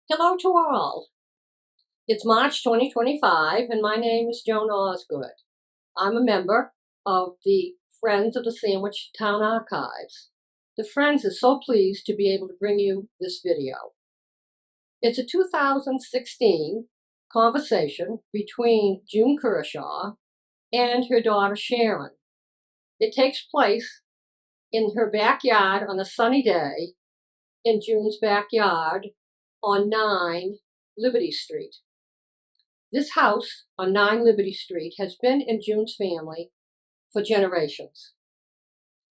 Hello to all. It's March 2025, and my name is Joan Osgood. I'm a member of the Friends of the Sandwich Town Archives. The Friends is so pleased to be able to bring you this video. It's a 2016 conversation between June Kershaw and her daughter Sharon. It takes place in her backyard on a sunny day in June's backyard on 9 Liberty Street. This house on 9 Liberty Street has been in June's family for generations.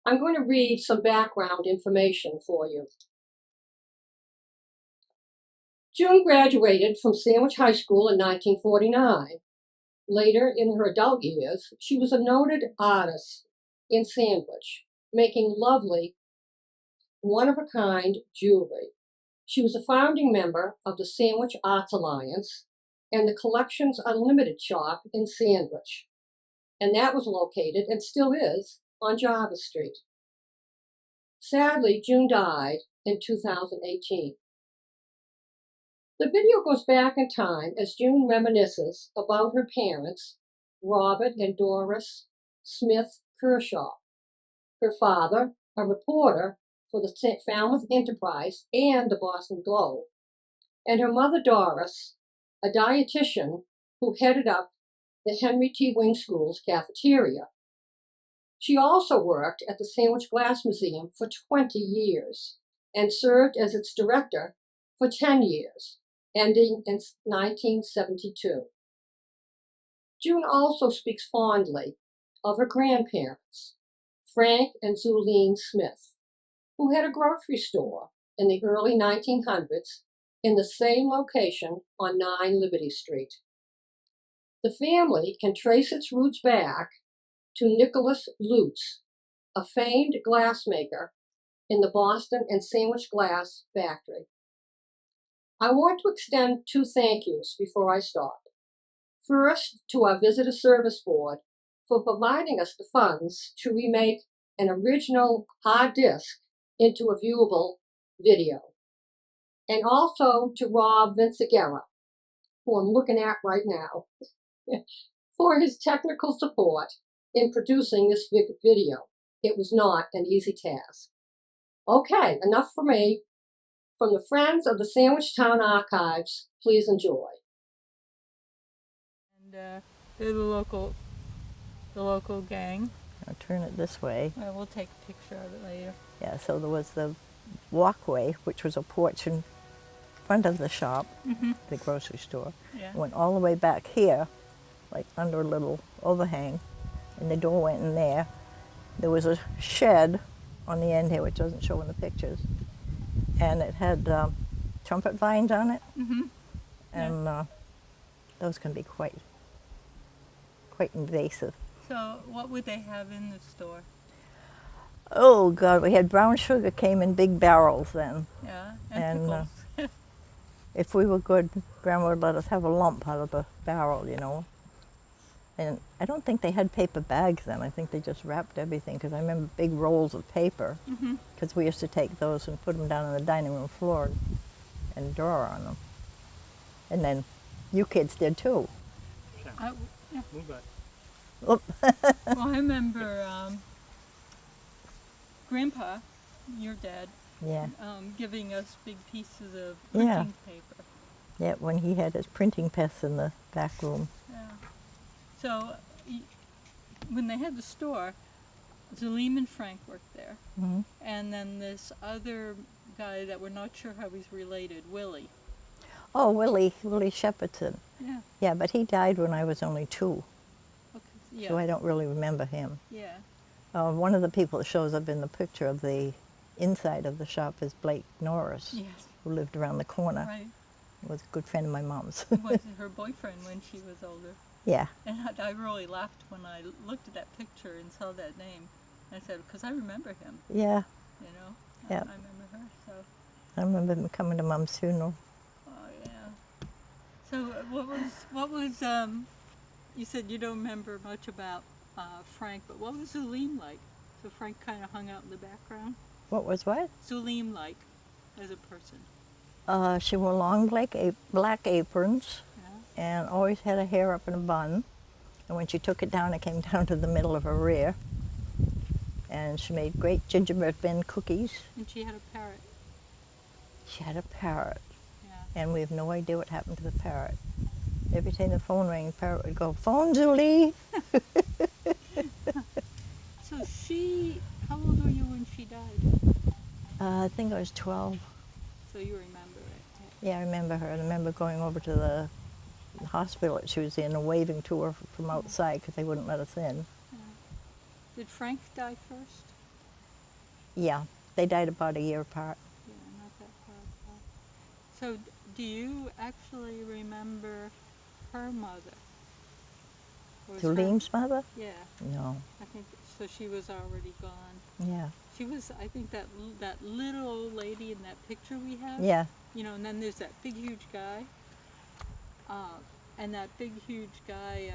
I'm going to read some background information for you. June graduated from Sandwich High School in 1949. Later, in her adult years, she was a noted artist in Sandwich, making lovely, one-of-a-kind jewelry. She was a founding member of the Sandwich Arts Alliance and the Collections Unlimited shop in Sandwich, and that was located, and still is, on Java Street. Sadly, June died in 2018. The video goes back in time as June reminisces about her parents, Robert and Doris Smith Kershaw, her father, a reporter for the Falmouth Enterprise and the Boston Globe, and her mother Doris, a dietitian who headed up the Henry T. Wing School's cafeteria. She also worked at the Sandwich Glass Museum for 20 years and served as its director for 10 years, ending in 1972. June also speaks fondly of her grandparents, Frank and Zuline Smith, who had a grocery store in the early 1900s in the same location on 9 Liberty Street. The family can trace its roots back to Nicholas Lutz, a famed glassmaker in the Boston and Sandwich Glass factory. I want to extend two thank yous before I stop. First, to our Visitor Service Board for providing us the funds to remake an original hard disk into a viewable video. And also to Rob Vinciguerra, who I'm looking at right now, for his technical support in producing this video. It was not an easy task. Okay, enough for me. From the Friends of the Sandwich Town Archives, please enjoy. And they're the local gang. I'll turn it this way. We'll take a picture of it later. Yeah, so there was the walkway, which was a porch in front of the shop, the grocery store. Yeah. Went all the way back here, like under a little overhang, and the door went in there. There was a shed on the end here, which doesn't show in the pictures, and it had trumpet vines on it, and those can be quite invasive. So what would they have in the store? Oh God, we had brown sugar came in big barrels then. Yeah, And, pickles. If we were good, Grandma would let us have a lump out of the barrel, you know. And I don't think they had paper bags then. I think they just wrapped everything, because I remember big rolls of paper, because we used to take those and put them down on the dining room floor and draw on them. And then you kids did too. Yeah. Move back. Oop. Well, I remember Grandpa, your dad, Yeah, giving us big pieces of Yeah. printing paper. yeah, when he had his printing press in the back room. Yeah. So when they had the store, Zalim and Frank worked there. Mhm. And then this other guy that we're not sure how he's related, Willie. Oh, Willie Shepperton. Yeah. Yeah, but he died when I was only 2, Okay. Yeah. so I don't really remember him. Yeah. One of the people that shows up in the picture of the inside of the shop is Blake Norris, Yes. who lived around the corner. Right. Was a good friend of my mom's. Was her boyfriend when she was older. Yeah, And I really laughed when I looked at that picture and saw that name. I said, because I remember him, yeah. you know. Yeah. I remember her, so, I remember him coming to Mom's funeral. oh yeah. So what was, you said you don't remember much about Frank, but what was Zulim like? So Frank kind of hung out in the background. What was what? Zulim like, as a person. She wore long black aprons Yeah. and always had her hair up in a bun. And when she took it down, it came down to the middle of her rear. And she made great gingerbread men cookies. And she had a parrot. She had a parrot, Yeah. and we have no idea what happened to the parrot. Every time the phone rang, the parrot would go, "Phone, Julie." So how old were you when she died? I think I was 12. So you remember it. Yeah, I remember her. I remember going over to the hospital that she was in and waving to her from outside because they wouldn't let us in. Yeah. Did Frank die first? Yeah, they died about a year apart. Yeah, not that far apart. So do you actually remember her mother? Was her- Juline's mother? Yeah, No. I think so. She was already gone. Yeah. She was, I think, that little old lady in that picture we have. Yeah. You know, and then there's that big huge guy. And that big huge guy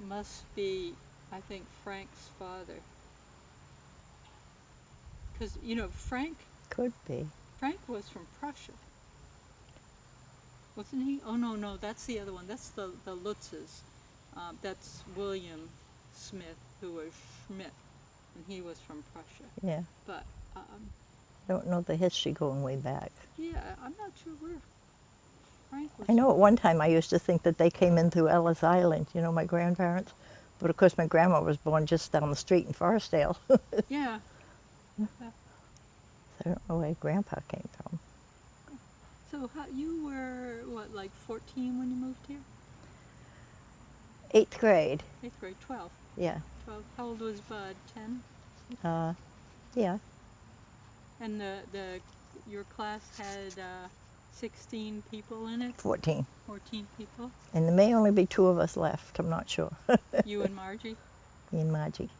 must be, I think, Frank's father. Because you know, Frank Could be. was from Prussia, wasn't he? Oh no, that's the other one. That's the Lutzes. That's William Smith, who was Schmidt, and he was from Prussia. Yeah. But I don't know the history going way back. yeah, I'm not sure where Frank was. I know from. at one time I used to think that they came in through Ellis Island, you know, my grandparents. But of course my grandma was born just down the street in Forestdale. So Yeah. I don't know where Grandpa came from. So you were what, like 14 when you moved here? 8th grade. 8th grade, 12. Yeah. 12. How old was Bud? 10. Yeah. And your class had 16 people in it. 14. 14 people. And there may only be 2 of us left. I'm not sure. You and Margie. Me and Margie.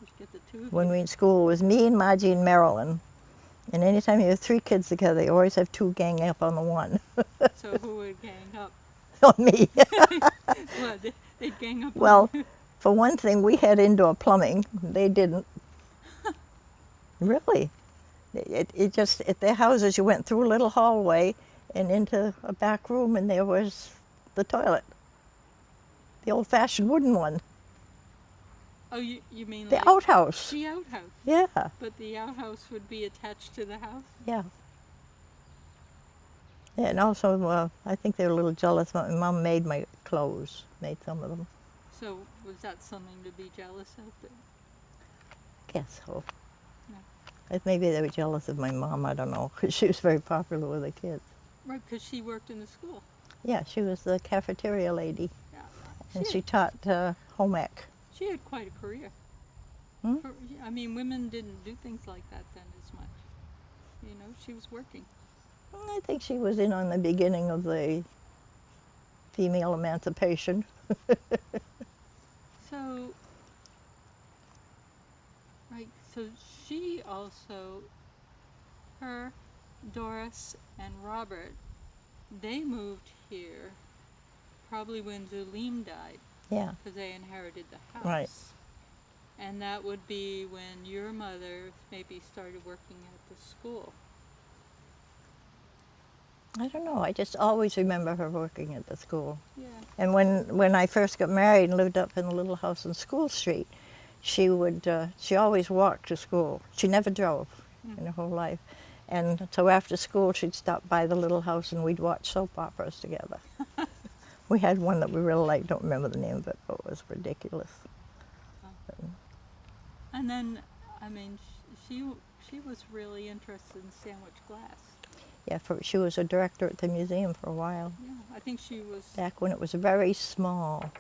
You get the two of When you. we were in school, it was me and Margie and Marilyn. And anytime you have 3 kids together, you always have 2 gang up on the one. So who would gang up? On me. What? They'd gang up. Well, on you? for one thing, we had indoor plumbing. They didn't. Really. It just, at their houses, you went through a little hallway and into a back room, and there was the toilet. The old-fashioned wooden one. Oh, you mean The like outhouse. the outhouse? Yeah, But the outhouse would be attached to the house. yeah. Yeah, and also, I think they were a little jealous. My mom made my clothes, made some of them. So was that something to be jealous of? Guess so. Yeah. Maybe they were jealous of my mom, I don't know, because she was very popular with the kids. Right, because she worked in the school. Yeah, she was the cafeteria lady, Yeah. and she taught home ec. She had quite a career. Hmm? I mean, women didn't do things like that then as much. You know, she was working. I think she was in on the beginning of the female emancipation. So, right, so she also, her, Doris, and Robert, they moved here probably when Zulim died, Yeah, because they inherited the house. Right. And that would be when your mother maybe started working at the school. I don't know. I just always remember her working at the school. Yeah. And when I first got married and lived up in the little house on School Street, she always walked to school. She never drove in her whole life. And so after school, she'd stop by the little house and we'd watch soap operas together. We had one that we really liked. Don't remember the name of it, but it was ridiculous. And then, I mean, she was really interested in sandwich glass. Yeah, she was a director at the museum for a while, Yeah, I think she was. back when it was very small.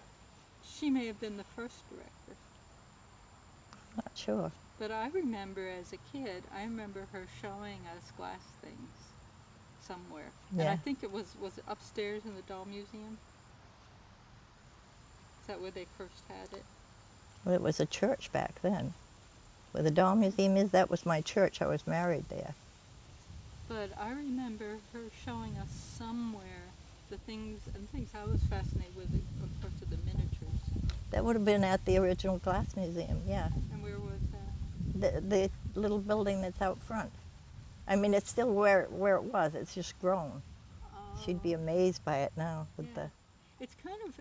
She may have been the first director. Not sure. But I remember as a kid, I remember her showing us glass things somewhere. And I Yeah. think it was it upstairs in the doll museum? Is that where they first had it? Well, it was a church back then. Where the doll museum is, that was my church. I was married there. But I remember her showing us somewhere the things I was fascinated with, of course, of the miniatures. That would have been at the original glass museum, yeah. And where was that? The little building that's out front. I mean, it's still where it was. It's just grown. She'd be Oh, amazed by it now with yeah. the. It's kind of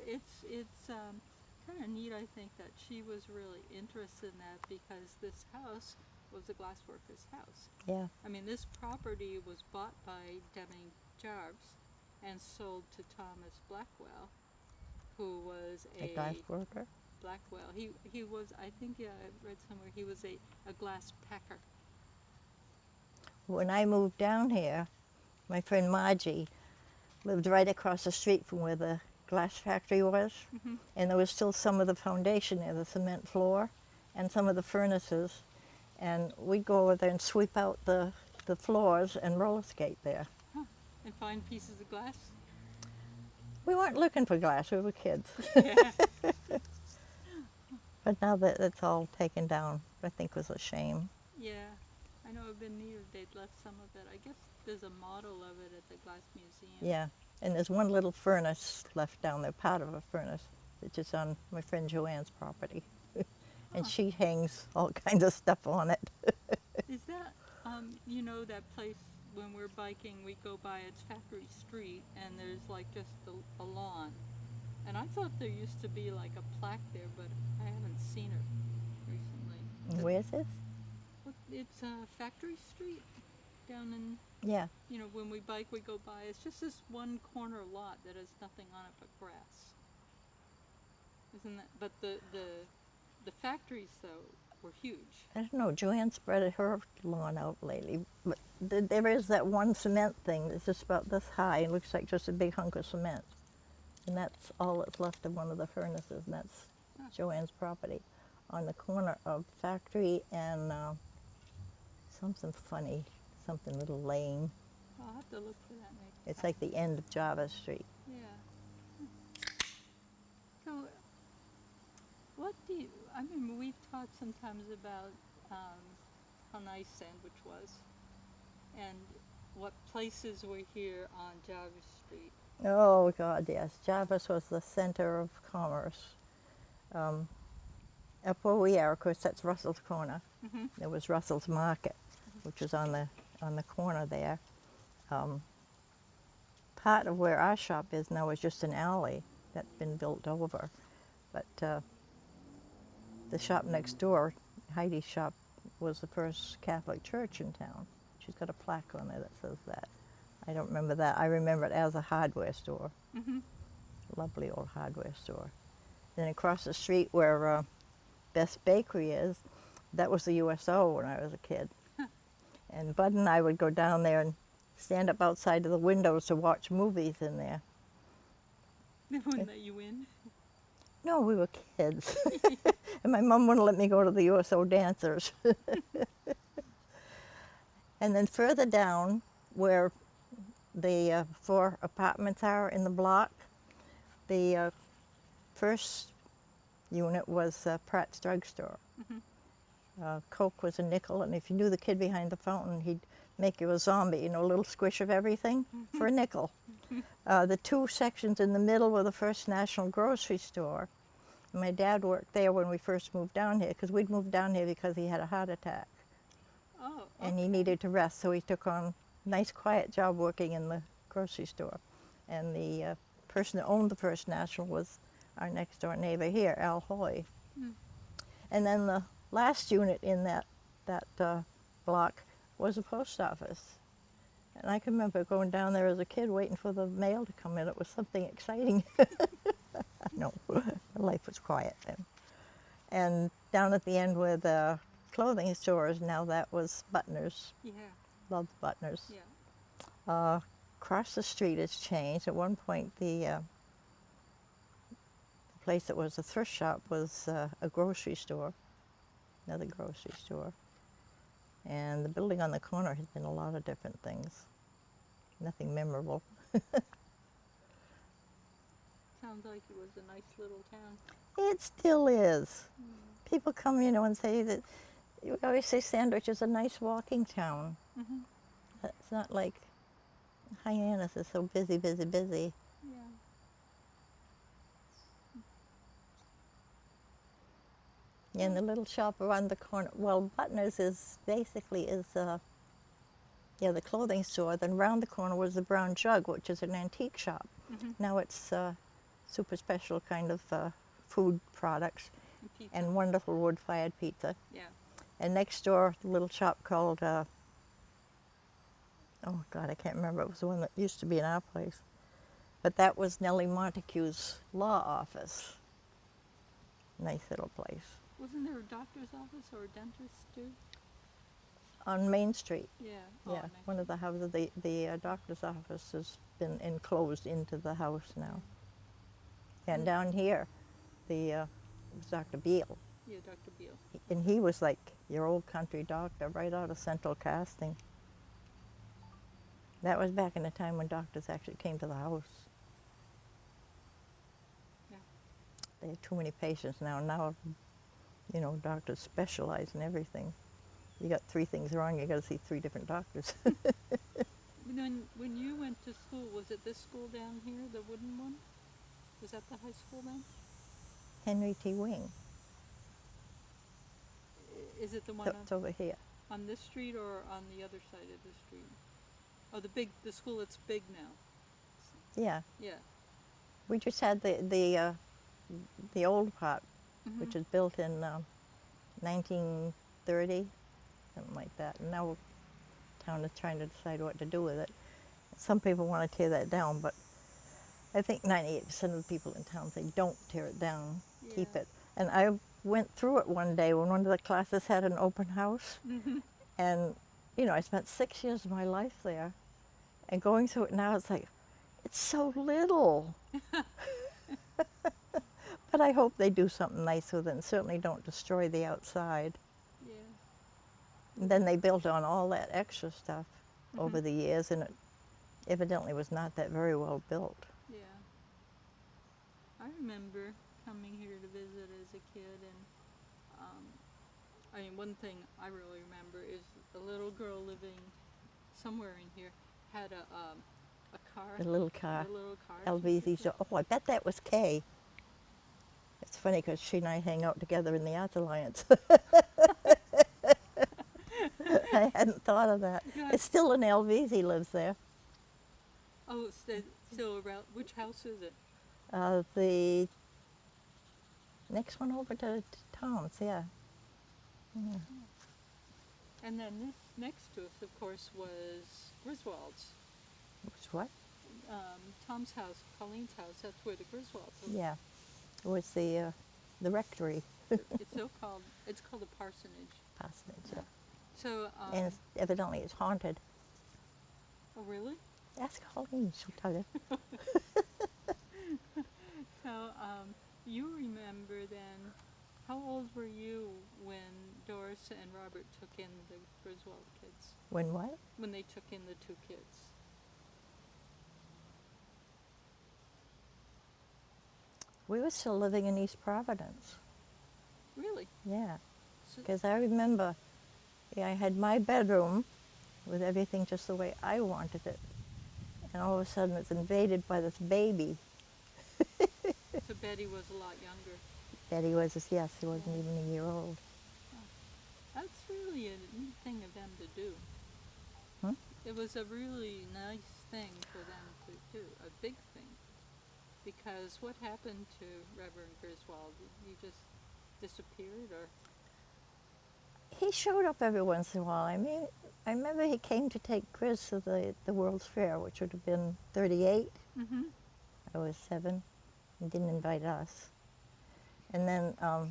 neat. I think that she was really interested in that because this house was a glassworker's house. Yeah. I mean, this property was bought by Deming Jarves and sold to Thomas Blackwell, who was A glass worker. Blackwell. He was, I think, yeah, I read somewhere he was a glass packer. When I moved down here, my friend Margie lived right across the street from where the glass factory was, and there was still some of the foundation there, the cement floor, and some of the furnaces, and we'd go over there and sweep out the floors and roller skate there. Huh. And find pieces of glass. We weren't looking for glass, we were kids. Yeah. But now that it's all taken down, I think was a shame. Yeah. I know it'd been neat if they'd left some of it. I guess there's a model of it at the Glass Museum. Yeah, and there's one little furnace left down there, part of a furnace, which is on my friend Joanne's property. And Huh. she hangs all kinds of stuff on it. Is that, you know, that place when we're biking, we go by, it's Factory Street, and there's like just a lawn. And I thought there used to be like a plaque there, but I haven't seen it recently. Where's this? It's Factory Street down in, Yeah. you know, when we bike, we go by. It's just this one corner lot that has nothing on it but grass. Isn't that? But the factories though were huge. I don't know, Joanne spread her lawn out lately, but there is that one cement thing that's just about this high. It looks like just a big hunk of cement. And that's all that's left of one of the furnaces, and that's Joanne's property on the corner of Factory and something funny, something little lane. I'll have to look for that next It's time. like the end of Java Street. Yeah. So, what do you? I mean, we've talked sometimes about how nice Sandwich was, and what places were here on Jarvis Street. Oh God, yes. Jarvis was the center of commerce. Up where we are, of course, that's Russell's Corner. Mm-hmm. There was Russell's Market, which was on the corner there. Part of where our shop is now is just an alley that's been built over, but the shop next door, Heidi's shop, was the first Catholic church in town. She's got a plaque on there that says that. I don't remember that. I remember it as a hardware store. Mm-hmm. Lovely old hardware store. Then across the street where Best Bakery is, that was the USO when I was a kid. And Bud and I would go down there and stand up outside of the windows to watch movies in there. They wouldn't let you in. No, we were kids. And my mom wouldn't let me go to the USO dancers. And then further down, where the 4 apartments are in the block, the first unit was Pratt's Drugstore. Mm-hmm. Coke was a nickel, and if you knew the kid behind the fountain, he'd make you a zombie, you know, a little squish of everything for a nickel. The 2 sections in the middle were the First National Grocery Store. My dad worked there when we first moved down here, because we'd moved down here because he had a heart attack. Oh. And he needed to rest, so he took on a nice quiet job working in the grocery store. And the person that owned the First National was our next door neighbor here, Al Hoy. Mm. And then the last unit in that block was the post office. And I can remember going down there as a kid waiting for the mail to come in. It was something exciting. No, life was quiet then. And down at the end where the clothing store is now, that was Butner's. Yeah. Loved Butner's. Yeah. Across the street has changed. At one point, the place that was a thrift shop was a grocery store, another grocery store. And the building on the corner has been a lot of different things. Nothing memorable. Sounds like it was a nice little town. It still is. People come, you know, and say that, we always say Sandwich is a nice walking town. Mm-hmm. It's not like Hyannis is so busy, busy, busy. Yeah. And the little shop around the corner, well, Butner's is basically is Yeah, the clothing store. Then round the corner was the Brown Jug, which is an antique shop. Mm-hmm. Now it's super special kind of food products And pizza. and wonderful wood-fired pizza. Yeah. And next door, the little shop called, oh God, I can't remember. It was the one that used to be in our place. But that was Nellie Montague's law office. Nice little place. Wasn't there a doctor's office or a dentist too? On Main Street. Yeah. Yeah, one of the houses, the doctor's office has been enclosed into the house now. And down here, it was Dr. Beale. Yeah, Dr. Beale. And he was like your old country doctor right out of Central Casting. That was back in the time when doctors actually came to the house. Yeah. They have too many patients now. Now, you know, doctors specialize in everything. You got 3 things wrong, you got to see 3 different doctors. When you went to school, was it this school down here, the wooden one? Was that the high school then? Henry T. Wing. Is it the one It's over here. on this street or on the other side of the street? Oh, the school that's big now. Yeah. Yeah. We just had the old part, Mm-hmm. which was built in 1930, something like that. And now town is trying to decide what to do with it. Some people want to tear that down, but I think 98% of the people in town say don't tear it down, keep Yeah. it. And I went through it one day when one of the classes had an open house. Mm-hmm. And, you know, I spent 6 years of my life there. And going through it now, it's like, it's so little. But I hope they do something nice with it and certainly don't destroy the outside. Yeah. And then they built on all that extra stuff Mm-hmm. over the years, and it evidently was not that very well built. Yeah. I remember coming here to visit as a kid, and I mean, one thing I really remember is a little girl living somewhere in here had a car. The little car, A little car. LVZ. Oh, I bet that was Kay. It's funny because she and I hang out together in the Arts Alliance. I hadn't thought of that. Yeah. It's still an LVZ lives there. Oh, it's still around. Which house is it? The next one over to Tom's, yeah. Yeah. And then this next to us, of course, was Griswold's. Which what? Tom's house, Colleen's house. That's where the Griswolds live. Yeah. It was the rectory. It's called a parsonage. Parsonage, yeah. So. And evidently it's haunted. Oh, really? Ask Colleen, she'll tell you. So, you remember then, how old were you when Doris and Robert took in the Griswold kids? When what? When they took in the 2 kids? We were still living in East Providence. Really? Yeah. So, Because I remember, I had my bedroom with everything just the way I wanted it. And all of a sudden it's invaded by this baby. so Betty was a lot younger. Betty was, yes, he wasn't even a year old. That's really a neat thing of them to do. Hmm? It was a really nice thing for them to do, a big thing. Because what happened to Reverend Griswold? He just disappeared, or? He showed up every once in a while. I mean, I remember he came to take Gris to the World's Fair, which would have been 38. Mm-hmm. I was 7. He didn't invite us. And then, I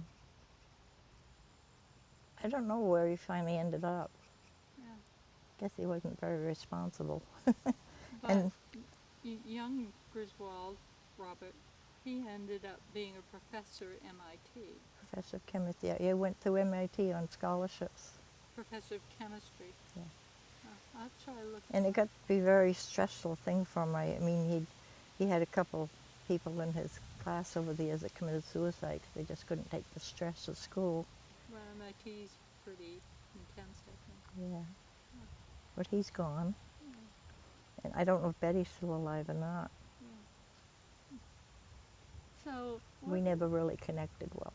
don't know where he finally ended up. Yeah. Guess he wasn't very responsible. But And young Griswold, Robert, he ended up being a professor at MIT. Professor of chemistry, yeah, he went through MIT on scholarships. Professor of chemistry. Yeah. I'll try to look. And it got to be a very stressful thing for him. I mean, he had a couple people in his class over the years that committed suicide. They just couldn't take the stress of school. Well, MIT's pretty intense, I think. Yeah. But he's gone. And I don't know if Betty's still alive or not. Yeah. So. We never really connected well.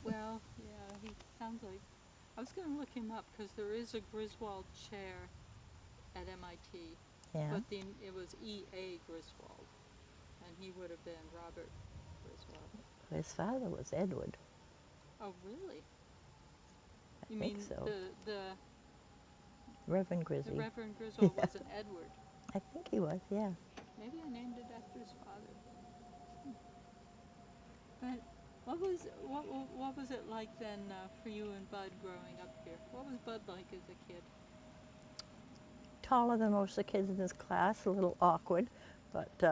Well, yeah, he sounds like. I was going to look him up because there is a Griswold chair at MIT. Yeah. But it was E.A. Griswold, and he would have been Robert Griswold. His father was Edward. Oh, really? I You think mean so. the Reverend Grizzy. Reverend Griswold Yeah. wasn't Edward? I think he was, yeah. Maybe I named it after his father. But what was it like then for you and Bud growing up here? What was Bud like as a kid? Taller than most of the kids in his class, a little awkward, but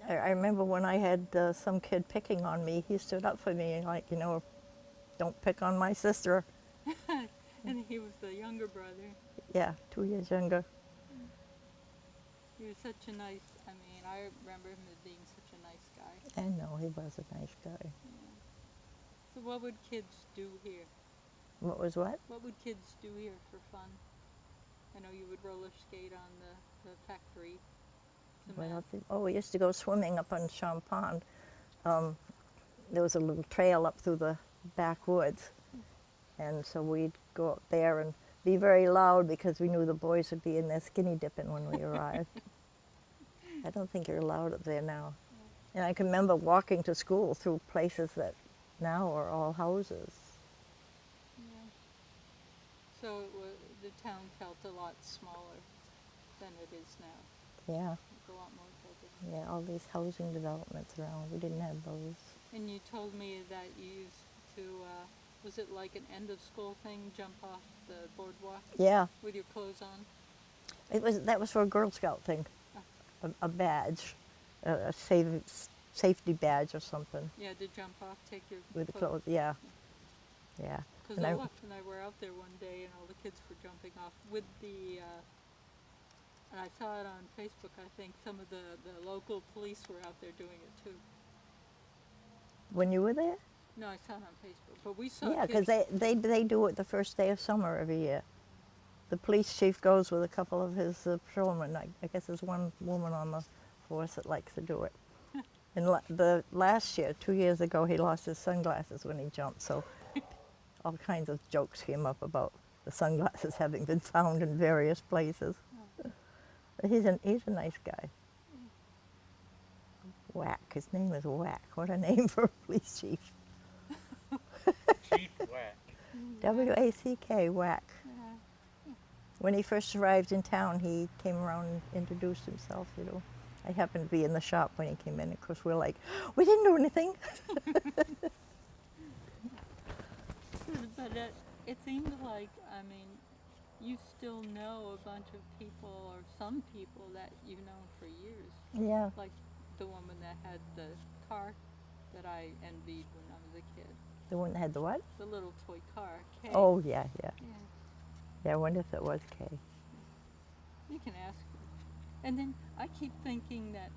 I remember when I had some kid picking on me, he stood up for me and like, don't pick on my sister. And he was the younger brother. Yeah, 2 years younger. He was such a nice, I remember him as being such a nice guy. I know, he was a nice guy. Yeah. So what would kids do here? What was what? What would kids do here for fun? I know you would roller skate on the factory cement. We used to go swimming up on Sham Pond. There was a little trail up through the backwoods, and so we'd go up there and be very loud because we knew the boys would be in there skinny dipping when we arrived. I don't think you're allowed up there now. And I can remember walking to school through places that now are all houses. Yeah. So the town felt a lot smaller than it is now. Yeah, It's a lot more buildings. yeah, all these housing developments around. We didn't have those. And you told me that you used to, was it like an end of school thing, jump off the boardwalk Yeah, with your clothes on? that was for a Girl Scout thing, a badge, a safety badge or something Yeah, to jump off, take your with the clothes. Yeah, yeah. Because Olaf and I were out there one day and all the kids were jumping off with and I saw it on Facebook, I think some of the local police were out there doing it too. When you were there? No, I saw it on Facebook, but we saw Yeah, kids. because they do it the first day of summer every year. The police chief goes with a couple of his patrolmen. I guess there's one woman on the force that likes to do it. And the last year, 2 years ago, he lost his sunglasses when he jumped, so all kinds of jokes came up about the sunglasses having been found in various places. But he's a nice guy. Whack, his name is Whack. What a name for a police chief. Chief Whack. W-A-C-K, Whack. Yeah. When he first arrived in town, he came around and introduced himself, I happened to be in the shop when he came in. Of course, we're like, we didn't do anything. But it seemed like, you still know a bunch of people or some people that you've known for years. Yeah, Like the woman that had the car that I envied when I was a kid. the one that had the what? The little toy car, Kay. Oh, yeah. Yeah, Yeah, I wonder if it was Kay. you can ask her. And then I keep thinking that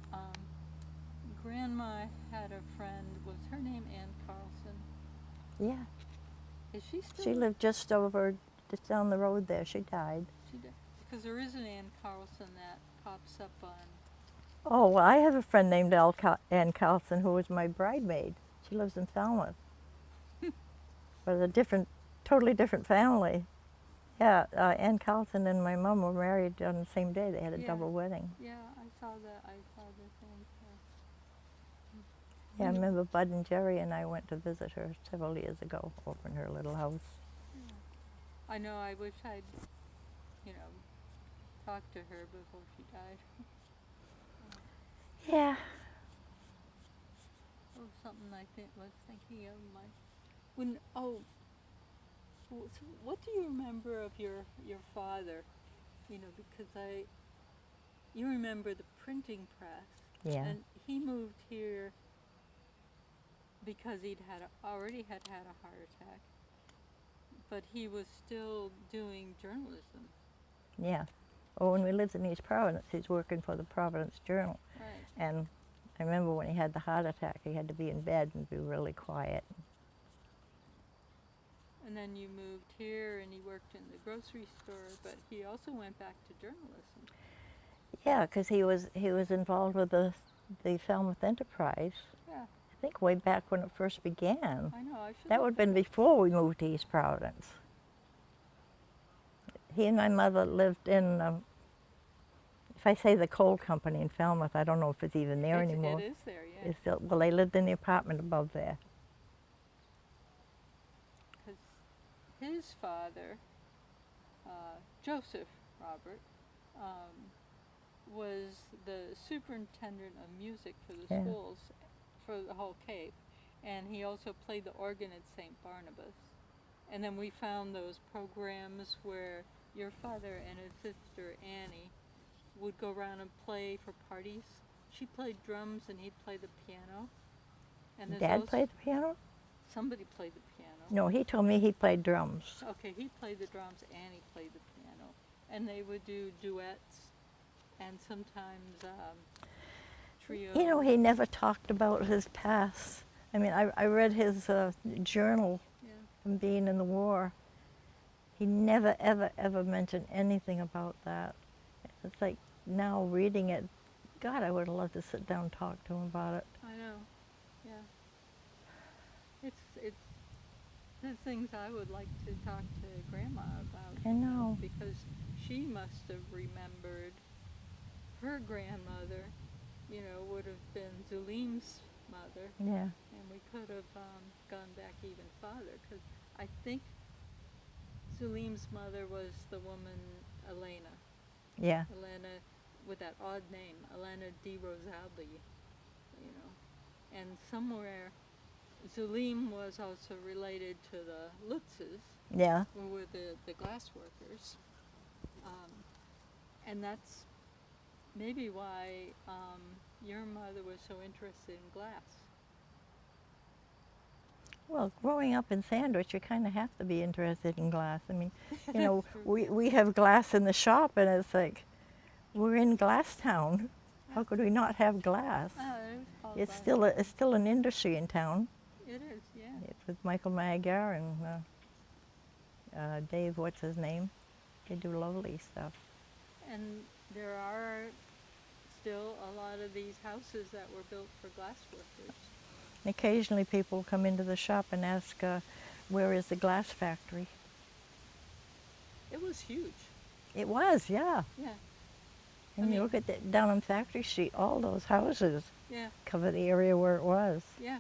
Grandma had a friend, was her name Ann Carlson? Yeah, Is she still? she lived just down the road there. She died. She did. Because there is an Ann Carlson that pops up on. Oh, well, I have a friend named Ann Carlson who was my bridemaid. She lives in Falmouth. But totally different family. Yeah, Ann Carlson and my mom were married on the same day. They had a Yeah. double wedding. Yeah, I saw the thing. Yeah, I remember Bud and Jerry and I went to visit her several years ago over in her little house. I know. I wish I'd, talked to her before she died. Yeah. Oh, something I was thinking of so what do you remember of your father? Because you remember the printing press. Yeah. And he moved here because he'd already had a heart attack, but he was still doing journalism. Yeah. Well, when we lived in East Providence, he's working for the Providence Journal. Right. And I remember when he had the heart attack, he had to be in bed and be really quiet. And then you moved here and he worked in the grocery store, but he also went back to journalism. Yeah, because he was involved with the Falmouth Enterprise. Yeah, I think way back when it first began. I know. I should. That would have been before we moved to East Providence. He and my mother lived in, if I say the coal company in Falmouth, I don't know if it's even there anymore. It is there, yeah. It's still, well, they lived in the apartment above there. Because his father, Joseph Robert, was the superintendent of music for the Yeah. schools for the whole Cape, and he also played the organ at St. Barnabas. And then we found those programs where your father and his sister Annie would go around and play for parties. She played drums and he'd play the piano. And there's Dad those, played the piano? somebody played the piano. No, he told me he played drums. Okay, he played the drums, Annie played the piano. And they would do duets and sometimes trios. You know, he never talked about his past. I mean, I read his journal Yeah. from being in the war. He never, ever, ever mentioned anything about that. It's like now reading it, God, I would have loved to sit down and talk to him about it. I know, yeah. It's the things I would like to talk to Grandma about. I know. Because she must have remembered her grandmother, would have been Zulim's mother. Yeah. And we could have gone back even farther, because I think Zulim's mother was the woman Elena. Yeah. Elena, with that odd name, Elena di Rosaldi, And somewhere, Zulim was also related to the Lutzes, Yeah. who were the glass workers. And that's maybe why your mother was so interested in glass. Well, growing up in Sandwich, you kind of have to be interested in glass. I mean, you know, we have glass in the shop, and it's like, we're in Glass Town. How could we not have glass? It was called It's glass. it's still an industry in town. It is, yeah. It's with Michael Magyar and Dave, what's his name? They do lovely stuff. And there are still a lot of these houses that were built for glass workers. And occasionally people come into the shop and ask, where is the glass factory? It was huge. It was, yeah. Yeah, And you look at that down on Factory Street, all those houses yeah, cover the area where it was. yeah.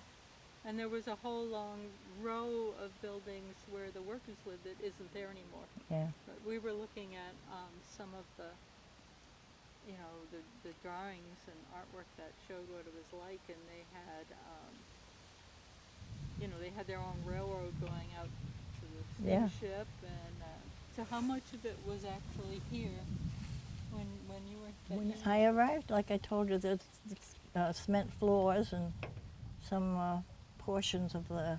And there was a whole long row of buildings where the workers lived that isn't there anymore. Yeah. But we were looking at some of the, the drawings and artwork that showed what it was like, and they had, they had their own railroad going out to the Yeah. steamship, and so how much of it was actually here when you were? When I arrived, like I told you, there's cement floors and some portions of the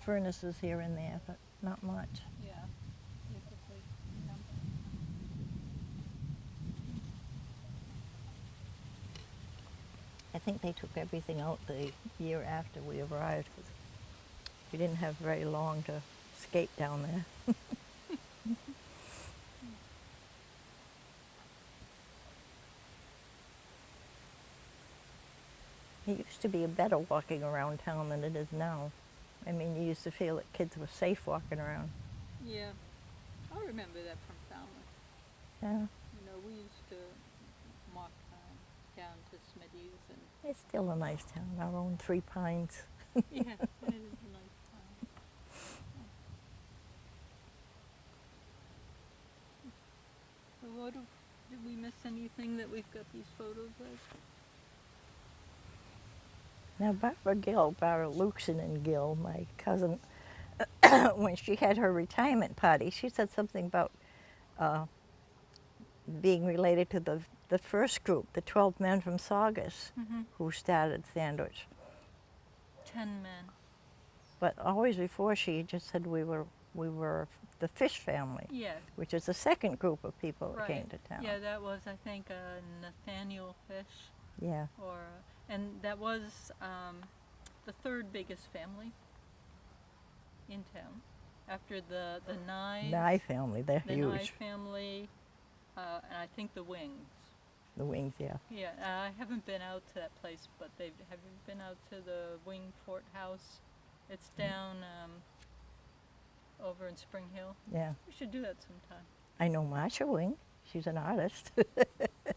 furnaces here and there, but not much. Yeah. Basically, yeah. I think they took everything out the year after we arrived, 'cause we didn't have very long to skate down there. It used to be better walking around town than it is now. I mean, you used to feel that kids were safe walking around. Yeah, I remember that from Falmouth. Yeah. We used to walk down to Smitty's and It's still a nice town, our own Three Pines. yeah, it is a nice town. So did we miss anything that we've got these photos of? Now, Barbara Luxon and Gill, my cousin, when she had her retirement party, she said something about being related to the first group, the 12 men from Saugus, who started Sandwich. 10 men. But always before, she just said we were the Fish family, Yeah. which is the second group of people that Right. came to town. Yeah, that was, I think, Nathaniel Fish, Yeah. and that was the third biggest family in town, after the Nye. Nye family, they're The Nye huge. family, and I think the Wings. The Wings, yeah. Yeah, I haven't been out to that place, but have you been out to the Wing Fort House? It's down over in Spring Hill. Yeah. We should do that sometime. I know Marsha Wing. She's an artist.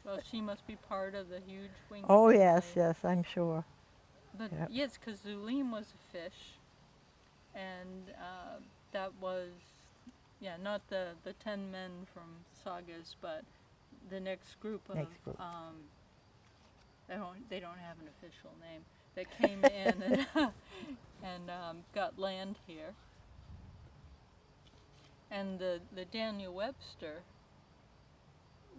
Well, she must be part of the huge Wing Oh, family. yes, yes, I'm sure. But Yep. yes, because Zulim was a fish, and that was, yeah, not the 10 men from Sagas, but the next group of, Next group. they don't have an official name, that came in and got land here. And the Daniel Webster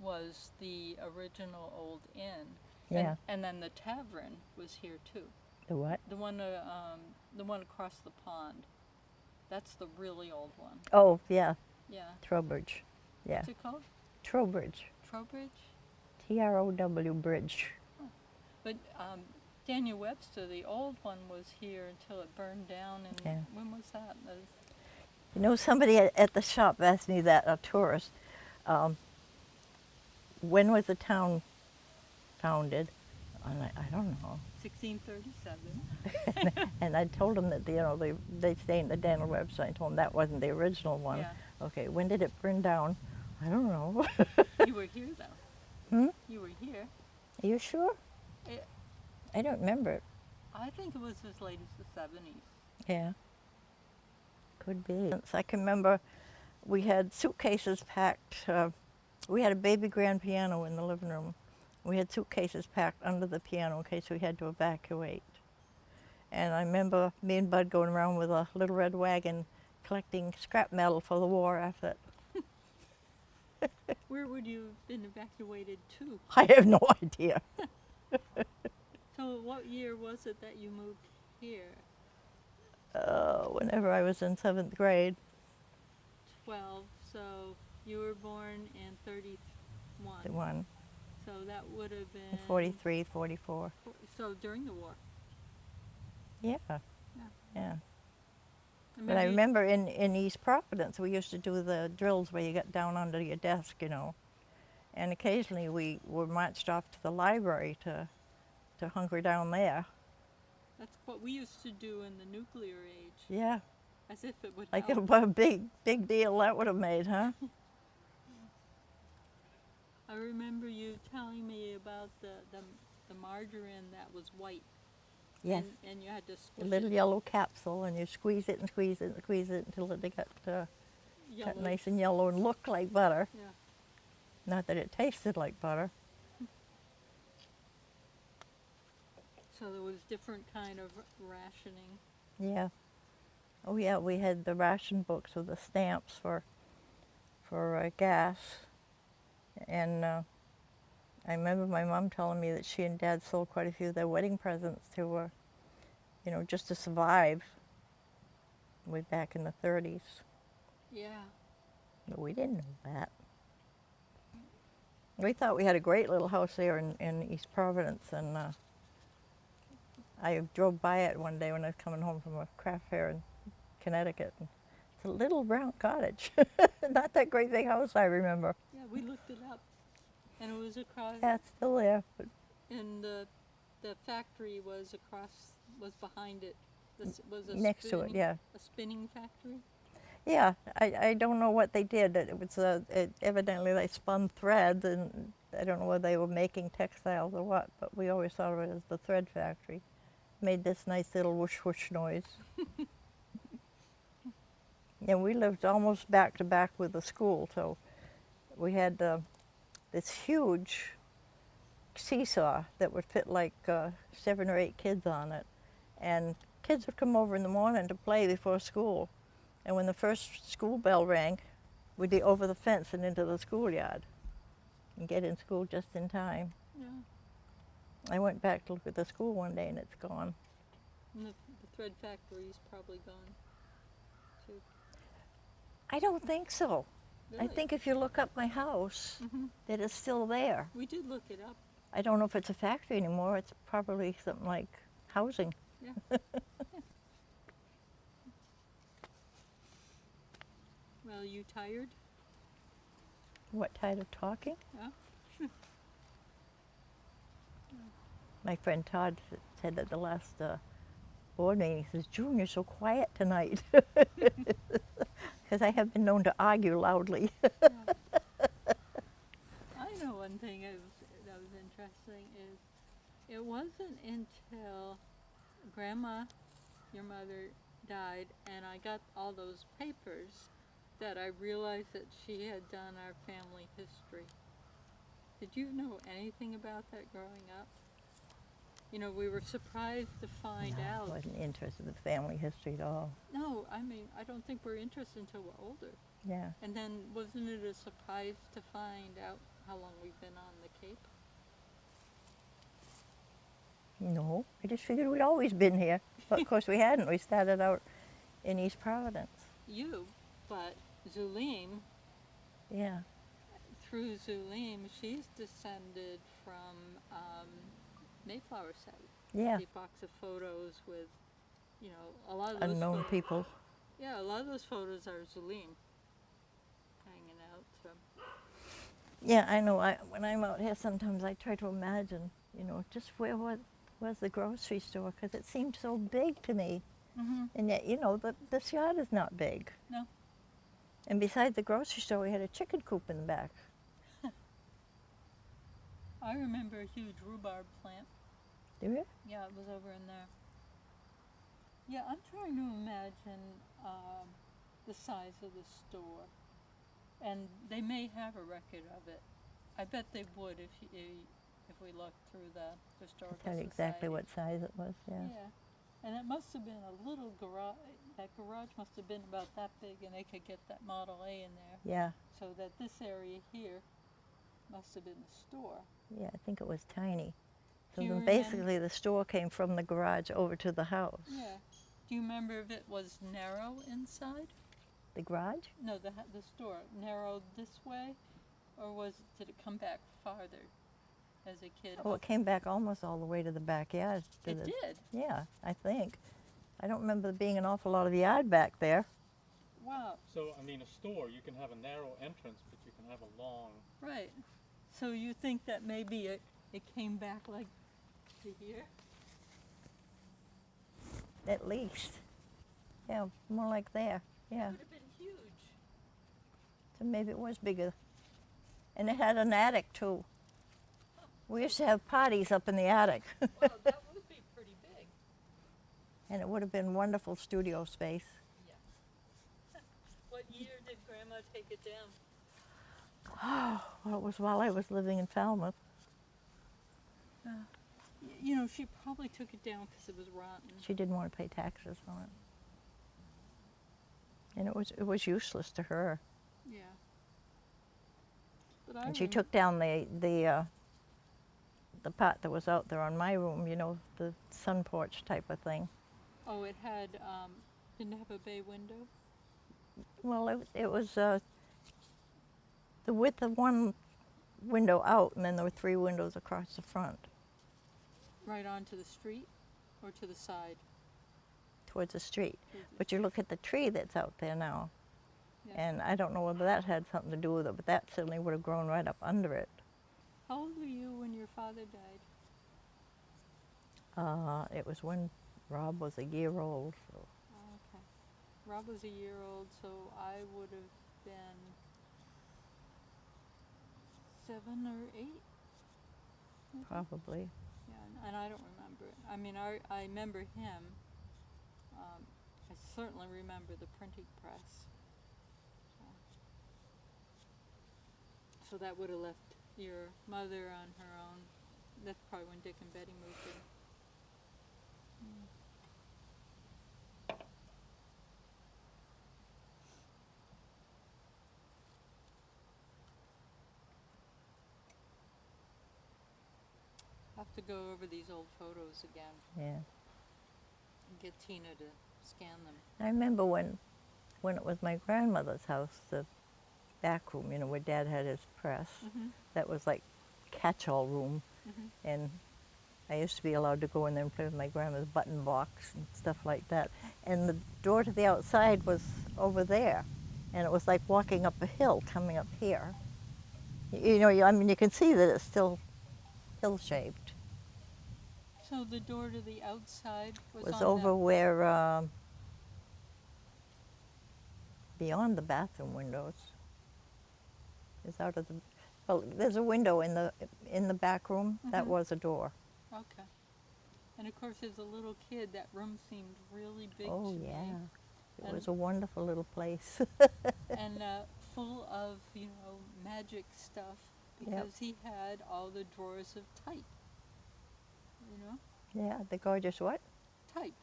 was the original old inn. Yeah. And then the tavern was here too. The what? The one across the pond. That's the really old one. Oh, yeah, Yeah. Trowbridge. Yeah, What's it called? Trowbridge. Trowbridge? T-R-O-W Bridge. But Daniel Webster, the old one, was here until it burned down. And Yeah. when was that? You know, somebody at the shop asked me that, a tourist, when was the town founded? And I don't know. 1637. And I told them that, you know, they stay in the Daniel Webster. I told them that wasn't the original one. Yeah. Okay, when did it burn down? I don't know. You were here, though. Hmm? You were here. Are you sure? It, I don't remember it. I think it was as late as the 70s. Yeah. Could be. I can remember we had suitcases packed. We had a baby grand piano in the living room. We had suitcases packed under the piano in case we had to evacuate. And I remember me and Bud going around with a little red wagon collecting scrap metal for the war effort. Where would you have been evacuated to? I have no idea. So what year was it that you moved here? Whenever I was in 7th grade. 12. So you were born in 31. The one. So that would have been 43, 44. So during the war. Yeah. Yeah. Yeah. But I remember in East Providence, we used to do the drills where you got down under your desk, you know. And occasionally we were marched off to the library to hunker down there. That's what we used to do in the nuclear age. Yeah. As if it would Like help. what a big deal that would have made, huh? I remember you telling me about the margarine that was white. Yes. And you had to A squish little it. yellow capsule, and you squeeze it and squeeze it and squeeze it until it got Yellow. nice and yellow and looked like butter. Yeah. Not that it tasted like butter. So there was different kind of rationing. Yeah. Oh yeah, we had the ration books with the stamps for gas. And I remember my mom telling me that she and Dad sold quite a few of their wedding presents to, you know, just to survive. Way back in the 30s. Yeah. But we didn't know that. We thought we had a great little house there in East Providence, and I drove by it one day when I was coming home from a craft fair in Connecticut. It's a little brown cottage. Not that great big house, I remember. Yeah, we looked it up. And it was across. Yeah, it's still there. But And the factory was behind it. This was a next to it, yeah. A spinning factory. Yeah, I don't know what they did. It was evidently they spun thread, and I don't know whether they were making textiles or what, but we always thought of it as the thread factory. Made this nice little whoosh whoosh noise. And we lived almost back to back with the school, so we had this huge seesaw that would fit like 7 or 8 kids on it. And kids would come over in the morning to play before school. And when the first school bell rang, we'd be over the fence and into the schoolyard and get in school just in time. Yeah. I went back to look at the school one day and it's gone. And the thread factory's probably gone too. I don't think so. Really? I think if you look up my house, that it's still there. We did look it up. I don't know if it's a factory anymore. It's probably something like housing. Yeah. Well, you tired? What, tired of talking? Yeah. My friend Todd said at the last board meeting, he says, June, you're so quiet tonight. Because I have been known to argue loudly. Yeah. thing that was interesting is it wasn't until Grandma, your mother, died, and I got all those papers that I realized that she had done our family history. Did you know anything about that growing up? You know, we were surprised to find No, out. I wasn't interested in family history at all. No, I mean, I don't think we're interested until we're older. Yeah. And then wasn't it a surprise to find out how long we've been on the Cape? No, I just figured we'd always been here. But of course we hadn't. We started out in East Providence. You, but Zulim, Yeah. through Zulim, she's descended from Mayflower site. Yeah. A box of photos with, you know, a lot of those Unknown people. Yeah, a lot of those photos are Zulim hanging out. So. Yeah, I know. When I'm out here, sometimes I try to imagine, you know, just where was the grocery store, because it seemed so big to me. Mm-hmm. And yet, you know, this yard is not big. No. And beside the grocery store, we had a chicken coop in the back. I remember a huge rhubarb plant. Do you? Yeah, it was over in there. Yeah, I'm trying to imagine the size of the store, and they may have a record of it. I bet they would if we looked through the historical Tell you society. exactly what size it was. Yeah. Yeah, and it must have been a little garage. That garage must have been about that big, and they could get that Model A in there. Yeah. So that this area here must have been the store. Yeah, I think it was tiny. So Do you then remem- basically the store came from the garage over to the house. Yeah. Do you remember if it was narrow inside? The garage? No, the store narrowed this way, or did it come back farther as a kid? Oh, it came back almost all the way to the backyard. It did. Yeah, I think. I don't remember there being an awful lot of yard back there. Wow. So, I mean, a store, you can have a narrow entrance, but you can have a long... Right. So you think that maybe it came back like to here? At least. Yeah, more like there. Yeah. It would have been huge. So maybe it was bigger. And it had an attic too. We used to have parties up in the attic. Wow, that would be pretty big. And it would have been wonderful studio space. Yeah. What year did Grandma take it down? Oh, well, it was while I was living in Falmouth. You know, she probably took it down because it was rotten. She didn't want to pay taxes on it. And it was useless to her. Yeah. But And she took down the part that was out there on my room, you know, the sun porch type of thing. Oh, it had, didn't it have a bay window? Well, it was the width of one window out, and then there were 3 windows across the front. Right onto the street or to the side? Towards the street. Towards the But you look at the tree that's out there now, Yeah. and I don't know whether that had something to do with it, but that certainly would have grown right up under it. How old were you when your father died? It was when Rob was a year old. So. Oh, okay. Rob was a year old, so I would have been 7 or 8. maybe? Probably. Yeah, and I don't remember it. I mean, I remember him. I certainly remember the printing press. So that would have left your mother on her own. That's probably when Dick and Betty moved in. I'll have to go over these old photos again Yeah. and get Tina to scan them. I remember when it was my grandmother's house, the back room, you know, where Dad had his press. Mm-hmm. That was like catch-all room. Mm-hmm. And I used to be allowed to go in there and play with my grandma's button box and stuff like that. And the door to the outside was over there. And it was like walking up a hill coming up here. You know, I mean, you can see that it's still hill-shaped. So the door to the outside was on over that. where, beyond the bathroom windows. It's out of Well, there's a window in the back room. That Mhm. was a door. Okay. And of course, as a little kid, that room seemed really big Oh to me. yeah, it And was a wonderful little place. and full of magic stuff Yep. because he had all the drawers of type, Yeah, the gorgeous what? type,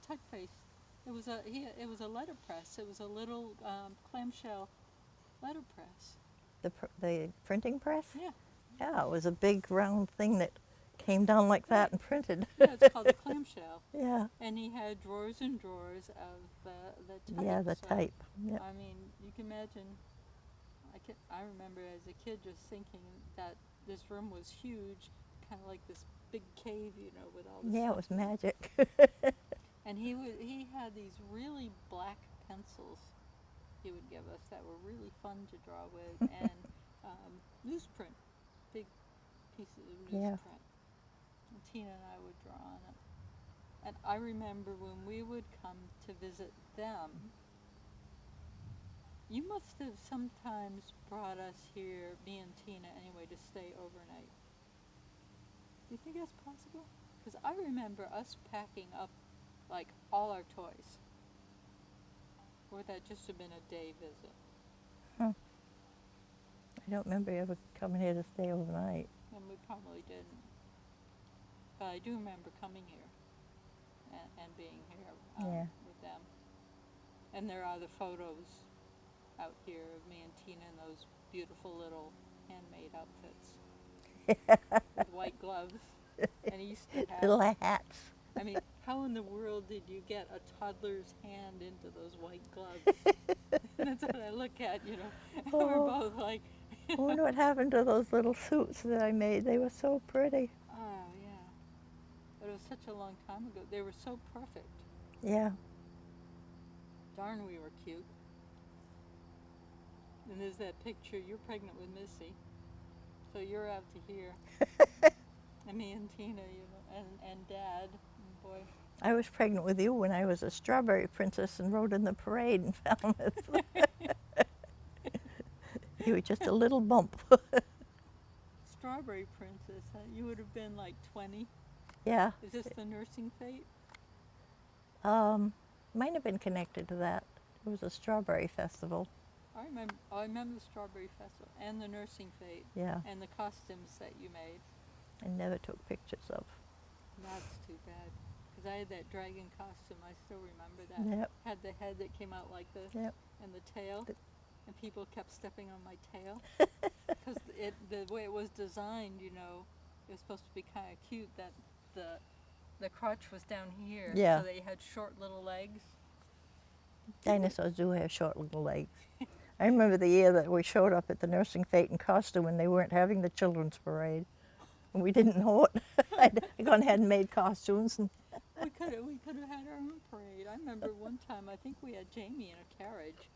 typeface. It was a letterpress. It was a little clamshell letterpress. The printing press? Yeah, Yeah, it was a big round thing that came down like that right. and printed. Yeah, it's called a clamshell. Yeah. And he had drawers and drawers of the type. Yeah, the So, type. Yep. I mean, you can imagine. I remember as a kid just thinking that this room was huge, kind of like this big cave, with all this Yeah, it stuff. was magic. And he had these really black pencils he would give us that were really fun to draw with, and newsprint, big pieces of Yeah. newsprint. And Tina and I would draw on it. And I remember when we would come to visit them, you must have sometimes brought us here, me and Tina anyway, to stay overnight. Do you think that's possible? Because I remember us packing up like all our toys. Or would that just have been a day visit? I don't remember you ever coming here to stay overnight. And we probably didn't. But I do remember coming here and being here Yeah. with them. And there are the photos out here of me and Tina in those beautiful little handmade outfits with white gloves and Easter hats. Little hats. I mean, how in the world did you get a toddler's hand into those white gloves? That's what I look at, And we're both like. I wonder what happened to those little suits that I made. They were so pretty. Oh, yeah. But it was such a long time ago. They were so perfect. Yeah. Darn, we were cute. And there's that picture. You're pregnant with Missy. So you're out to here. And me and Tina, and Dad. And boy. I was pregnant with you when I was a strawberry princess and rode in the parade in Falmouth. You were just a little bump. Strawberry Princess, huh? You would have been like 20. Yeah. Is this the nursing fete? Might have been connected to that. It was a strawberry festival. I remember the Strawberry Festival and the nursing fete. Yeah. And the costumes that you made. I never took pictures of. That's too bad. Because I had that dragon costume. I still remember that. Yep. Had the head that came out like this. Yep. And the tail. And people kept stepping on my tail. Because the way it was designed, it was supposed to be kind of cute that the crotch was down here. Yeah. So they had short little legs. Dinosaurs do have short little legs. I remember the year that we showed up at the nursing fete in costume and they weren't having the children's parade. And we didn't know it. I'd gone ahead and made costumes. And We could have had our own parade. I remember one time, I think we had Jamie in a carriage.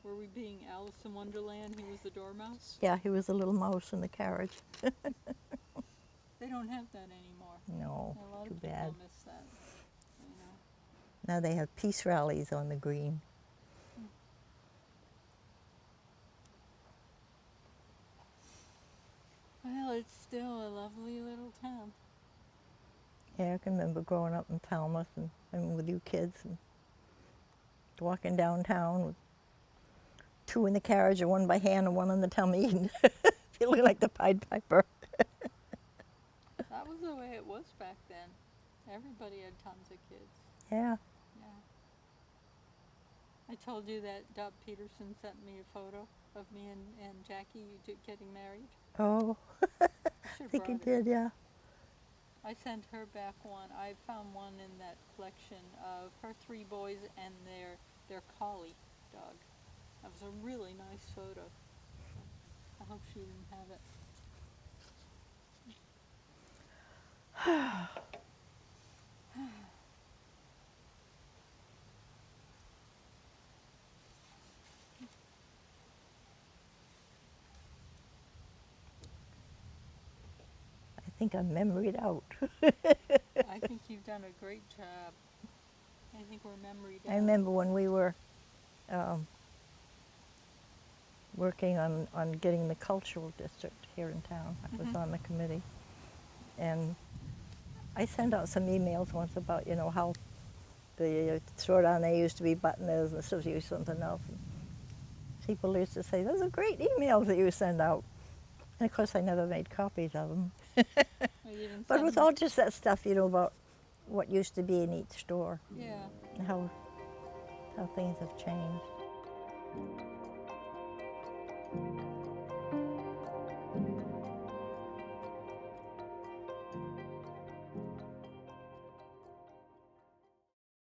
Were we being Alice in Wonderland? He was the dormouse? yeah, he was a little mouse in the carriage. They don't have that anymore. No, A lot too of people bad. miss that. Now they have peace rallies on the green. Well, it's still a lovely little town. Yeah, I can remember growing up in Falmouth and with you kids and walking downtown with two in the carriage and one by hand and one on the tummy and feeling like the Pied Piper. That was the way it was back then. Everybody had tons of kids. Yeah. Yeah. I told you that Doug Peterson sent me a photo of me and Jackie getting married. Oh, I think he did, yeah. I sent her back one. I found one in that collection of her three boys and their collie dog. That was a really nice photo. I hope she didn't have it. I think I'm memoried out. I think you've done a great job. I think we're memory down. I remember when we were working on getting the cultural district here in town. I was on the committee. And I sent out some emails once about, you know, how the throwdown there used to be buttoners and stuff, used something else. And people used to say, those are great emails that you send out. And of course I never made copies of them. Well, you didn't But it send was them. all just that stuff, you know, about what used to be in each store Yeah. and how things have changed.